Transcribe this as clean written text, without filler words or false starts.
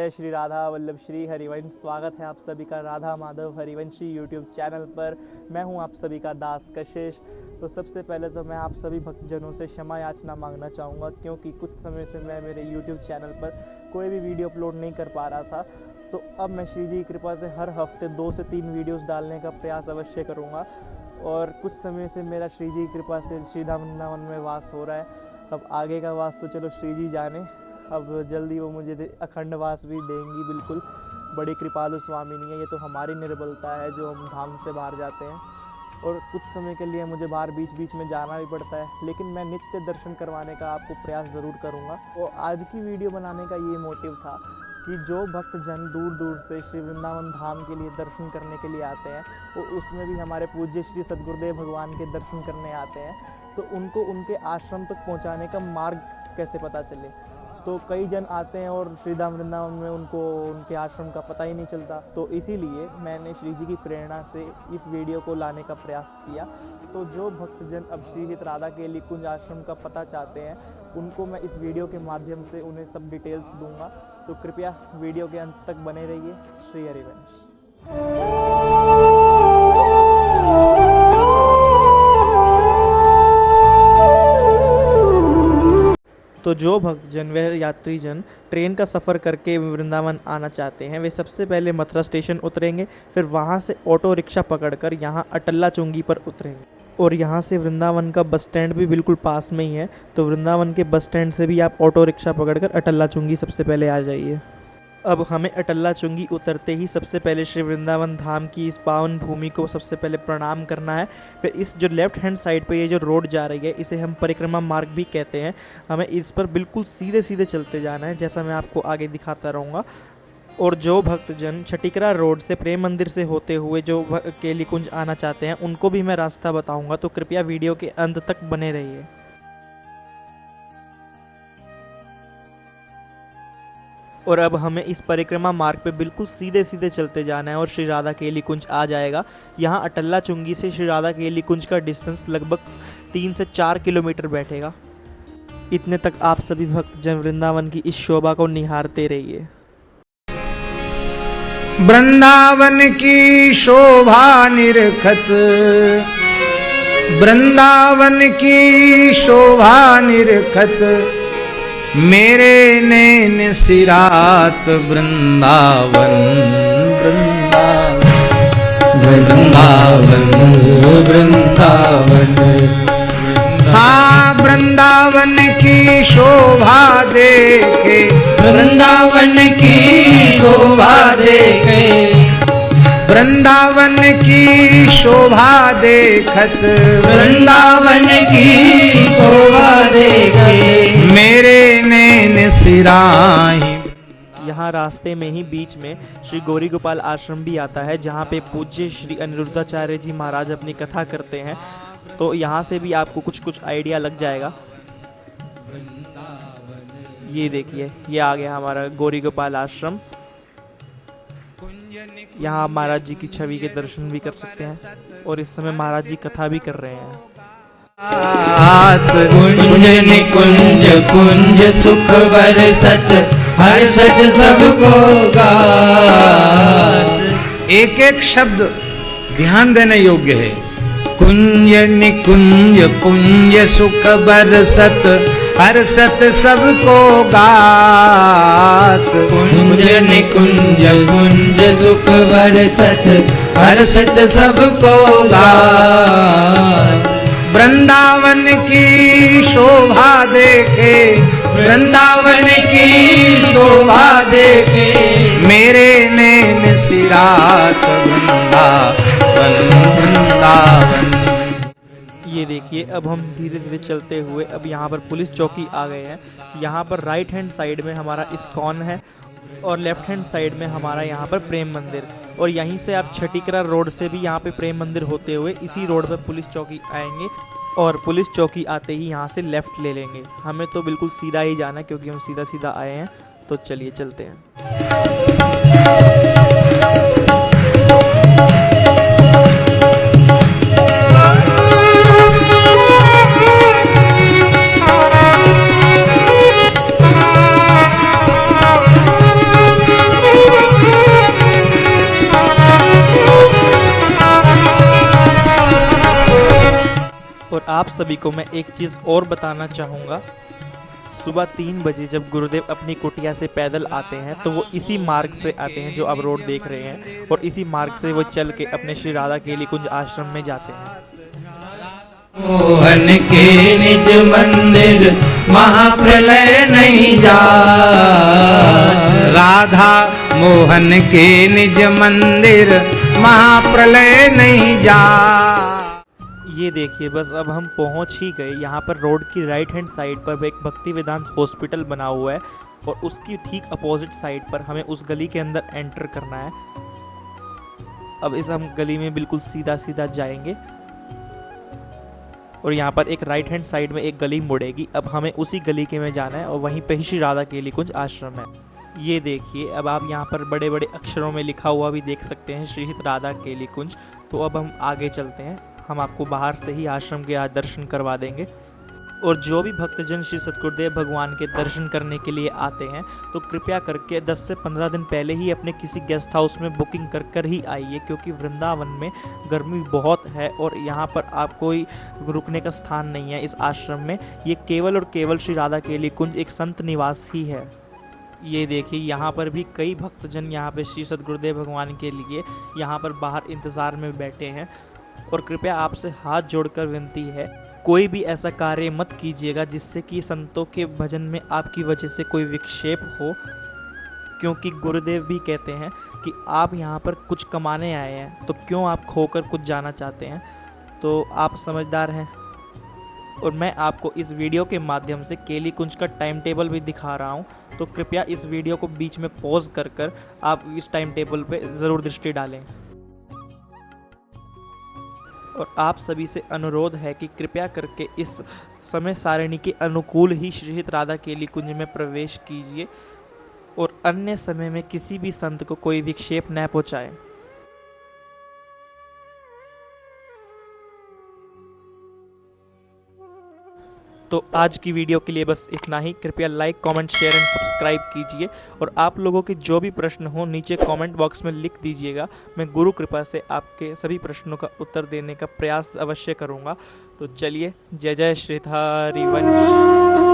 जय श्री राधा वल्लभ श्री हरिवंश। स्वागत है आप सभी का राधा माधव हरिवंशी यूट्यूब चैनल पर। मैं हूं आप सभी का दास कशिश। तो सबसे पहले तो मैं आप सभी भक्तजनों से क्षमा याचना मांगना चाहूँगा, क्योंकि कुछ समय से मैं मेरे यूट्यूब चैनल पर कोई भी वीडियो अपलोड नहीं कर पा रहा था। तो अब मैं श्री जी की कृपा से हर हफ्ते 2 से 3 वीडियोज़ डालने का प्रयास अवश्य करूँगा। और कुछ समय से मेरा श्री जी की कृपा से श्रीधाम वृंदावन में वास हो रहा है। अब आगे का वास तो चलो श्री जी जाने। अब जल्दी वो मुझे अखंड वास भी देंगी। बिल्कुल बड़ी कृपालु स्वामिनी है। ये तो हमारी निर्बलता है जो हम धाम से बाहर जाते हैं, और कुछ समय के लिए मुझे बाहर बीच बीच में जाना भी पड़ता है, लेकिन मैं नित्य दर्शन करवाने का आपको प्रयास ज़रूर करूँगा। और आज की वीडियो बनाने का ये मोटिव था कि जो भक्तजन दूर दूर से श्री वृंदावन धाम के लिए दर्शन करने के लिए आते हैं, वो उसमें भी हमारे पूज्य श्री सद्गुरुदेव भगवान के दर्शन करने आते हैं, तो उनको उनके आश्रम तक पहुँचाने का मार्ग कैसे पता चले। तो कई जन आते हैं और श्रीधाम वृंदावन में उनको उनके आश्रम का पता ही नहीं चलता। तो इसीलिए मैंने श्री जी की प्रेरणा से इस वीडियो को लाने का प्रयास किया। तो जो भक्तजन अब श्री हित राधा केली कुंज आश्रम का पता चाहते हैं, उनको मैं इस वीडियो के माध्यम से उन्हें सब डिटेल्स दूंगा। तो कृपया वीडियो के अंत तक बने रहिए। श्री हरिवंश। तो जो भक्तजन व यात्रीजन ट्रेन का सफ़र करके वृंदावन आना चाहते हैं, वे सबसे पहले मथुरा स्टेशन उतरेंगे। फिर वहां से ऑटो रिक्शा पकड़कर यहाँ अटल्ला चुंगी पर उतरेंगे। और यहाँ से वृंदावन का बस स्टैंड भी बिल्कुल पास में ही है। तो वृंदावन के बस स्टैंड से भी आप ऑटो रिक्शा पकड़कर अटल्ला चुंगी सबसे पहले आ जाइए। अब हमें अटल्ला चुंगी उतरते ही सबसे पहले श्री वृंदावन धाम की इस पावन भूमि को सबसे पहले प्रणाम करना है। फिर इस जो लेफ्ट हैंड साइड पे ये जो रोड जा रही है, इसे हम परिक्रमा मार्ग भी कहते हैं। हमें इस पर बिल्कुल सीधे सीधे चलते जाना है, जैसा मैं आपको आगे दिखाता रहूँगा। और जो भक्तजन छटिकरा रोड से प्रेम मंदिर से होते हुए जो केली कुंज आना चाहते हैं, उनको भी मैं रास्ता बताऊँगा। तो कृपया वीडियो के अंत तक बने रहिए। और अब हमें इस परिक्रमा मार्ग पे बिल्कुल सीधे सीधे चलते जाना है और श्री राधा केली कुंज आ जाएगा। यहाँ अटल्ला चुंगी से श्री राधा केली कुंज का डिस्टेंस लगभग 3 से 4 किलोमीटर बैठेगा। इतने तक आप सभी भक्तजन वृंदावन की इस शोभा को निहारते रहिए। वृंदावन की शोभा निरखत, वृंदावन की शोभा निरखत, मेरे नैन सिरात वृंदावन वृंदावन वृंदावन वृंदावन। हाँ, वृंदावन की शोभा देखे, वृंदावन की शोभा देखे, वृंदावन की शोभा देखत, वृंदावन की शोभा देखे, मेरे नैन सिराही। यहाँ रास्ते में ही बीच में श्री गौरी गोपाल आश्रम भी आता है, जहाँ पे पूज्य श्री अनिरुद्धाचार्य जी महाराज अपनी कथा करते हैं। तो यहाँ से भी आपको कुछ कुछ आइडिया लग जाएगा। ये देखिए, ये आ गया हमारा गौरी गोपाल आश्रम। यहाँ आप महाराज जी की छवि के दर्शन भी कर सकते हैं, और इस समय महाराज जी कथा भी कर रहे हैं। कुंज निकुंज कुंज सुख बरसत, हर्षत सबको गात। एक एक शब्द ध्यान देने योग्य है। कुंज निकुंज कुंज सुख बरसत, हर्षत सबको गात। कुंज निकुंज कुंज सुख बरसत, हर्षत सबको गात। वृंदावन की शोभा देखे, वृंदावन की शोभा देखे, मेरे नैन सिरात वृंदावन वृंदावन। ये देखिए, अब हम धीरे धीरे चलते हुए अब यहाँ पर पुलिस चौकी आ गए हैं। यहाँ पर राइट हैंड साइड में हमारा इस्कॉन है, और लेफ्ट हैंड साइड में हमारा यहाँ पर प्रेम मंदिर। और यहीं से आप छटिकरा रोड से भी यहाँ पे प्रेम मंदिर होते हुए इसी रोड पर पुलिस चौकी आएंगे, और पुलिस चौकी आते ही यहाँ से लेफ़्ट ले लेंगे। हमें तो बिल्कुल सीधा ही जाना है, क्योंकि हम सीधा सीधा आए हैं। तो चलिए चलते हैं। आप सभी को मैं एक चीज़ और बताना चाहूँगा। सुबह 3 बजे जब गुरुदेव अपनी कुटिया से पैदल आते हैं तो वो इसी मार्ग से आते हैं जो आप रोड देख रहे हैं, और इसी मार्ग से वो चल के अपने श्री राधा केली कुंज आश्रम में जाते हैं। मोहन के निज मंदिर महाप्रलय नहीं जा। राधा मोहन के निज मंदिर महाप्रलय नहीं जा। ये देखिए, बस अब हम पहुंच ही गए। यहाँ पर रोड की राइट हैंड साइड पर एक भक्ति वेदांत हॉस्पिटल बना हुआ है, और उसकी ठीक अपोजिट साइड पर हमें उस गली के अंदर एंटर करना है। अब इस हम गली में बिल्कुल सीधा सीधा जाएंगे, और यहाँ पर एक राइट हैंड साइड में एक गली मुड़ेगी। अब हमें उसी गली के में जाना है, और वहीं पे ही श्री राधा केली कुंज आश्रम है। ये देखिए, अब आप यहाँ पर बड़े बड़े अक्षरों में लिखा हुआ भी देख सकते हैं, श्री राधा केली कुंज। तो अब हम आगे चलते हैं, हम आपको बाहर से ही आश्रम के दर्शन करवा देंगे। और जो भी भक्तजन श्री सतगुरुदेव भगवान के दर्शन करने के लिए आते हैं तो कृपया करके 10 से 15 दिन पहले ही अपने किसी गेस्ट हाउस में बुकिंग कर कर ही आइए, क्योंकि वृंदावन में गर्मी बहुत है और यहाँ पर आप कोई रुकने का स्थान नहीं है इस आश्रम में। ये केवल और केवल श्री राधा केली कुंज एक संत निवास ही है। ये देखिए, यहाँ पर भी कई भक्तजन यहाँ पे श्री सतगुरुदेव भगवान के लिए यहाँ पर बाहर इंतज़ार में बैठे हैं। और कृपया आपसे हाथ जोड़कर विनती है, कोई भी ऐसा कार्य मत कीजिएगा जिससे कि संतों के भजन में आपकी वजह से कोई विक्षेप हो, क्योंकि गुरुदेव भी कहते हैं कि आप यहाँ पर कुछ कमाने आए हैं तो क्यों आप खोकर कुछ जाना चाहते हैं। तो आप समझदार हैं। और मैं आपको इस वीडियो के माध्यम से केली कुंज का टाइम टेबल भी दिखा रहा हूँ, तो कृपया इस वीडियो को बीच में पॉज कर कर आप इस टाइम टेबल पे ज़रूर दृष्टि डालें। और आप सभी से अनुरोध है कि कृपया करके इस समय सारिणी के अनुकूल ही श्री राधा केली कुंज में प्रवेश कीजिए, और अन्य समय में किसी भी संत को कोई विक्षेप न पहुँचाएं। तो आज की वीडियो के लिए बस इतना ही। कृपया like, comment, share and subscribe कीजिए, और आप लोगों के जो भी प्रश्न हो नीचे कमेंट बॉक्स में लिख दीजिएगा। मैं गुरु कृपा से आपके सभी प्रश्नों का उत्तर देने का प्रयास अवश्य करूँगा। तो चलिए, जय जय श्री हरिवंश।